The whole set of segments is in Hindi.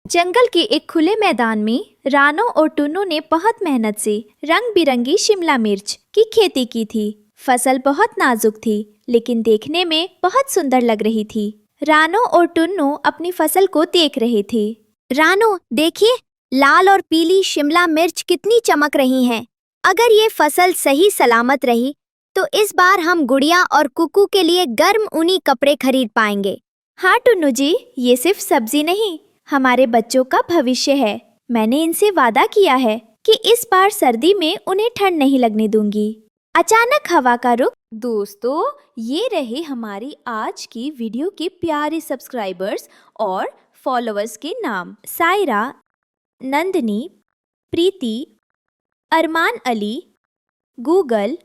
जंगल के एक खुले मैदान में रानो और टुन्नू ने बहुत मेहनत से रंग बिरंगी शिमला मिर्च की खेती की थी। फसल बहुत नाजुक थी, लेकिन देखने में बहुत सुंदर लग रही थी। रानो और टुन्नू अपनी फसल को देख रहे थे। रानो, देखिए, लाल और पीली शिमला मिर्च कितनी चमक रही हैं। अगर ये फसल सही सलामत रही तो इस बार हम गुड़िया और कुकू के लिए गर्म ऊनी कपड़े खरीद पाएंगे। हाँ टुन्नू जी, ये सिर्फ सब्जी नहीं, हमारे बच्चों का भविष्य है। मैंने इनसे वादा किया है कि इस बार सर्दी में उन्हें ठंड नहीं लगने दूंगी। अचानक हवा का रुख। दोस्तों, ये रहे हमारी आज की वीडियो के प्यारे सब्सक्राइबर्स और फॉलोअर्स के नाम। सायरा, नंदनी, प्रीति, अरमान अली, गूगल,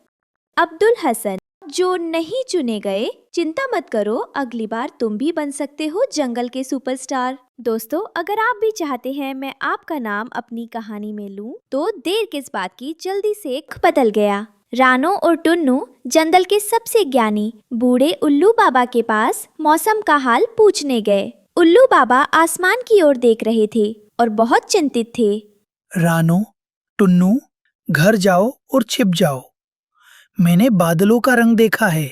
अब्दुल हसन। जो नहीं चुने गए, चिंता मत करो, अगली बार तुम भी बन सकते हो जंगल के सुपरस्टार। दोस्तों, अगर आप भी चाहते हैं मैं आपका नाम अपनी कहानी में लूं, तो देर किस बात की, जल्दी से बदल गया। रानो और टुन्नू जंगल के सबसे ज्ञानी बूढ़े उल्लू बाबा के पास मौसम का हाल पूछने गए। उल्लू बाबा आसमान की ओर देख रहे थे और बहुत चिंतित थे। रानो, टुन्नू, घर जाओ और छिप जाओ। मैंने बादलों का रंग देखा है।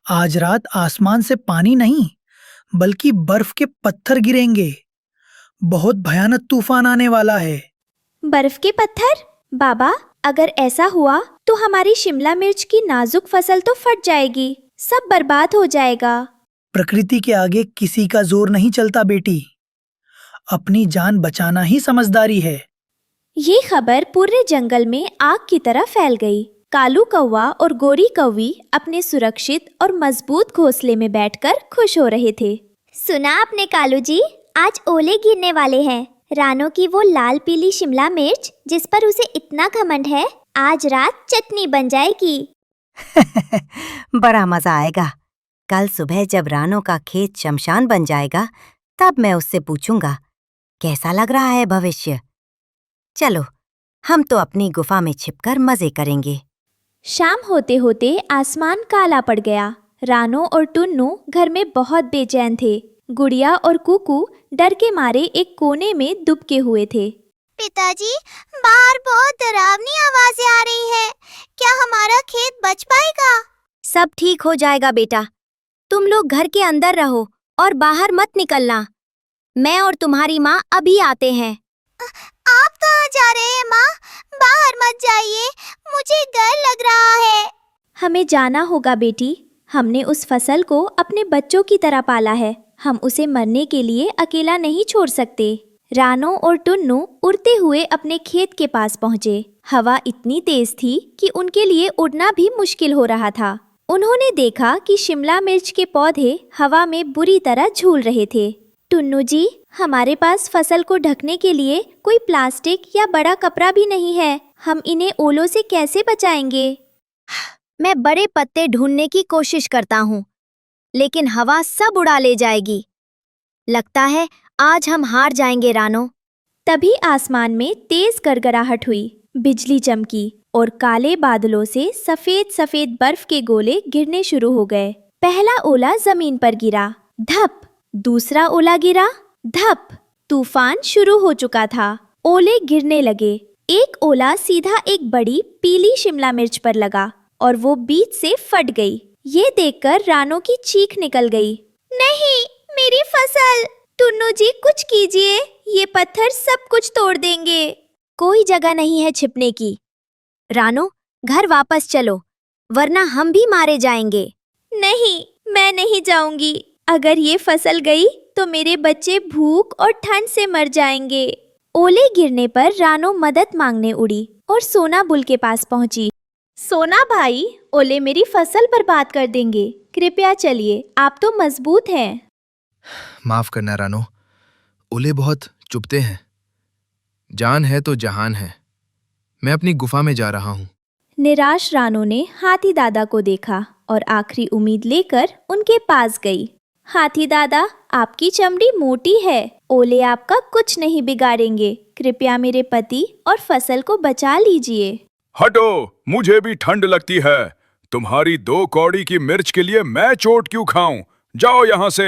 आज रात आसमान से पानी नहीं, बल्कि बर्फ के पत्थर गिरेंगे। बहुत भयानक तूफान आने वाला है। बर्फ के पत्थर? बाबा, अगर ऐसा हुआ तो हमारी शिमला मिर्च की नाजुक फसल तो फट जाएगी, सब बर्बाद हो जाएगा। प्रकृति के आगे किसी का जोर नहीं चलता बेटी। अपनी जान बचाना ही समझदारी है। ये खबर पूरे जंगल में आग की तरह फैल गई। कालू कौवा और गोरी कौवी अपने सुरक्षित और मजबूत घोंसले में बैठकर खुश हो रहे थे। सुना आपने कालू जी, आज ओले गिरने वाले हैं। रानो की वो लाल पीली शिमला मिर्च जिस पर उसे इतना घमंड है, आज रात चटनी बन जाएगी। बड़ा मजा आएगा। कल सुबह जब रानो का खेत शमशान बन जाएगा, तब मैं उससे पूछूंगा कैसा लग रहा है भविष्य। चलो, हम तो अपनी गुफा में छिपकर मजे करेंगे। शाम होते होते आसमान काला पड़ गया। रानो और टुन्नू घर में बहुत बेचैन थे। गुड़िया और कुकू डर के मारे एक कोने में दुबके हुए थे। पिताजी, बाहर बहुत डरावनी आवाजें आ रही है। क्या हमारा खेत बच पाएगा? सब ठीक हो जाएगा बेटा। तुम लोग घर के अंदर रहो और बाहर मत निकलना। मैं और तुम्हारी माँ अभी आते हैं। आप कहाँ जा रहे हैं माँ? बाहर मत जाइए, मुझे डर लग रहा है। हमें जाना होगा बेटी। हमने उस फसल को अपने बच्चों की तरह पाला है। हम उसे मरने के लिए अकेला नहीं छोड़ सकते। रानो और टुन्नू उड़ते हुए अपने खेत के पास पहुँचे। हवा इतनी तेज थी कि उनके लिए उड़ना भी मुश्किल हो रहा था। उन्होंने देखा कि शिमला मिर्च के पौधे हवा में बुरी तरह झूल रहे थे। टुन्नू जी, हमारे पास फसल को ढकने के लिए कोई प्लास्टिक या बड़ा कपड़ा भी नहीं है। हम इन्हें ओलों से कैसे बचाएंगे? मैं बड़े पत्ते ढूंढने की कोशिश करता हूँ, लेकिन हवा सब उड़ा ले जाएगी। लगता है आज हम हार जाएंगे रानो। तभी आसमान में तेज गड़गड़ाहट हुई, बिजली चमकी और काले बादलों से सफेद सफेद बर्फ के गोले गिरने शुरू हो गए। पहला ओला जमीन पर गिरा, धप। दूसरा ओला गिरा, धप। तूफान शुरू हो चुका था। ओले गिरने लगे। एक ओला सीधा एक बड़ी पीली शिमला मिर्च पर लगा और वो बीच से फट गई। ये देखकर रानो की चीख निकल गई। नहीं, मेरी फसल! टुन्नू जी, कुछ कीजिए, ये पत्थर सब कुछ तोड़ देंगे। कोई जगह नहीं है छिपने की। रानो, घर वापस चलो, वरना हम भी मारे जाएंगे। नहीं, मैं नहीं जाऊंगी। अगर ये फसल गई तो मेरे बच्चे भूख और ठंड से मर जाएंगे। ओले गिरने पर रानो मदद मांगने उड़ी और सोना बुल के पास पहुंची। सोना भाई, ओले मेरी फसल बर्बाद कर देंगे, कृपया चलिए, आप तो मजबूत हैं। माफ करना रानो, ओले बहुत चुभते हैं। जान है तो जहान है। मैं अपनी गुफा में जा रहा हूँ। निराश रानो ने हाथी दादा को देखा और आखिरी उम्मीद लेकर उनके पास गई। हाथी दादा, आपकी चमड़ी मोटी है, ओले आपका कुछ नहीं बिगाड़ेंगे। कृपया मेरे पति और फसल को बचा लीजिए। हटो, मुझे भी ठंड लगती है। तुम्हारी 2 कौड़ी की मिर्च के लिए मैं चोट क्यों खाऊं? जाओ यहाँ से।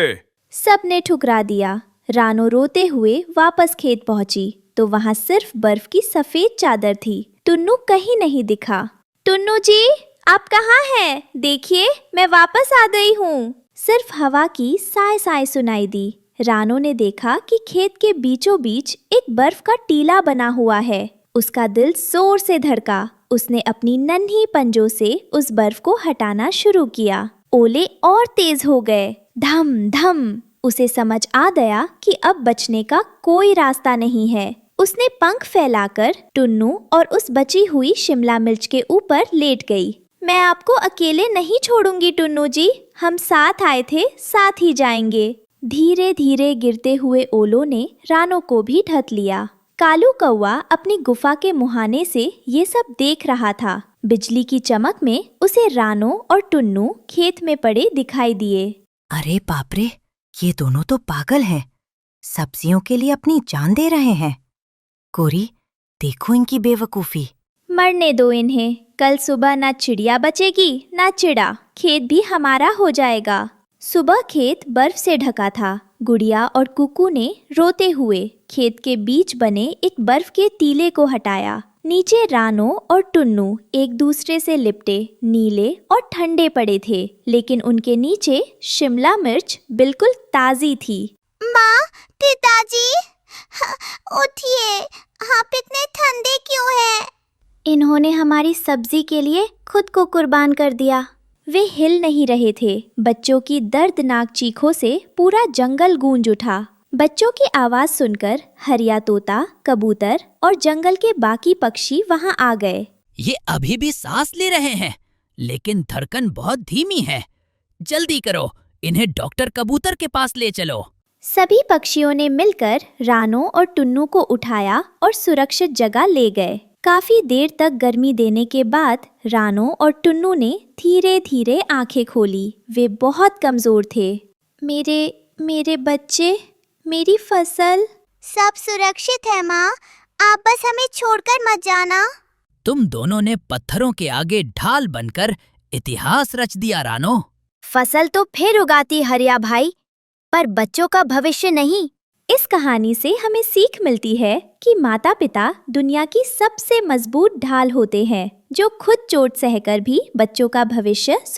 सब ने ठुकरा दिया। रानो रोते हुए वापस खेत पहुंची तो वहां सिर्फ बर्फ की सफेद चादर थी। टुन्नू कहीं नहीं दिखा। टुन्नू जी, आप कहाँ हैं? देखिए, मैं वापस आ गई हूँ। सिर्फ हवा की साय साय सुनाई दी। रानो ने देखा कि खेत के बीचों बीच एक बर्फ का टीला बना हुआ है। उसका दिल जोर से धड़का। उसने अपनी नन्ही पंजों से उस बर्फ को हटाना शुरू किया। ओले और तेज हो गए, धम धम। उसे समझ आ गया कि अब बचने का कोई रास्ता नहीं है। उसने पंख फैलाकर टुन्नू और उस बची हुई शिमला मिर्च के ऊपर लेट गई। मैं आपको अकेले नहीं छोड़ूंगी टुन्नू जी, हम साथ आए थे, साथ ही जाएंगे। धीरे धीरे गिरते हुए ओलों ने रानो को भी ढक लिया। कालू कौवा अपनी गुफा के मुहाने से ये सब देख रहा था। बिजली की चमक में उसे रानो और टुन्नू खेत में पड़े दिखाई दिए। अरे बाप रे, ये दोनों तो पागल हैं। सब्जियों के लिए अपनी जान दे रहे हैं। कोरी, देखो इनकी बेवकूफी। मरने दो इन्हें। कल सुबह ना चिड़िया बचेगी ना चिड़ा। खेत भी हमारा हो जाएगा। सुबह खेत बर्फ से ढका था। गुड़िया और कुकू ने रोते हुए खेत के बीच बने एक बर्फ के टीले को हटाया। नीचे रानो और टुन्नू एक दूसरे से लिपटे नीले और ठंडे पड़े थे, लेकिन उनके नीचे शिमला मिर्च बिल्कुल ताजी थी। माँ, पिताजी, उठिए, आप इतने ठंडे क्यों हैं? इन्होंने हमारी सब्जी के लिए खुद को कुर्बान कर दिया। वे हिल नहीं रहे थे। बच्चों की दर्दनाक चीखों से पूरा जंगल गूंज उठा। बच्चों की आवाज सुनकर हरिया तोता, कबूतर और जंगल के बाकी पक्षी वहां आ गए। ये अभी भी सांस ले रहे हैं, लेकिन धड़कन बहुत धीमी है। जल्दी करो, इन्हें डॉक्टर कबूतर के पास ले चलो। सभी पक्षियों ने मिलकर रानो और टुन्नू को उठाया और सुरक्षित जगह ले गए। काफी देर तक गर्मी देने के बाद रानो और टुन्नू ने धीरे धीरे आंखें खोली। वे बहुत कमजोर थे। मेरे बच्चे, मेरी फसल। सब सुरक्षित है माँ, आप बस हमें छोड़कर मत जाना। तुम दोनों ने पत्थरों के आगे ढाल बनकर इतिहास रच दिया रानो। फसल तो फिर उगाती हरिया भाई, पर बच्चों का भविष्य नहीं। इस कहानी से हमें सीख मिलती है कि माता पिता दुनिया की सबसे मजबूत ढाल होते हैं, जो खुद चोट सहकर भी बच्चों का भविष्य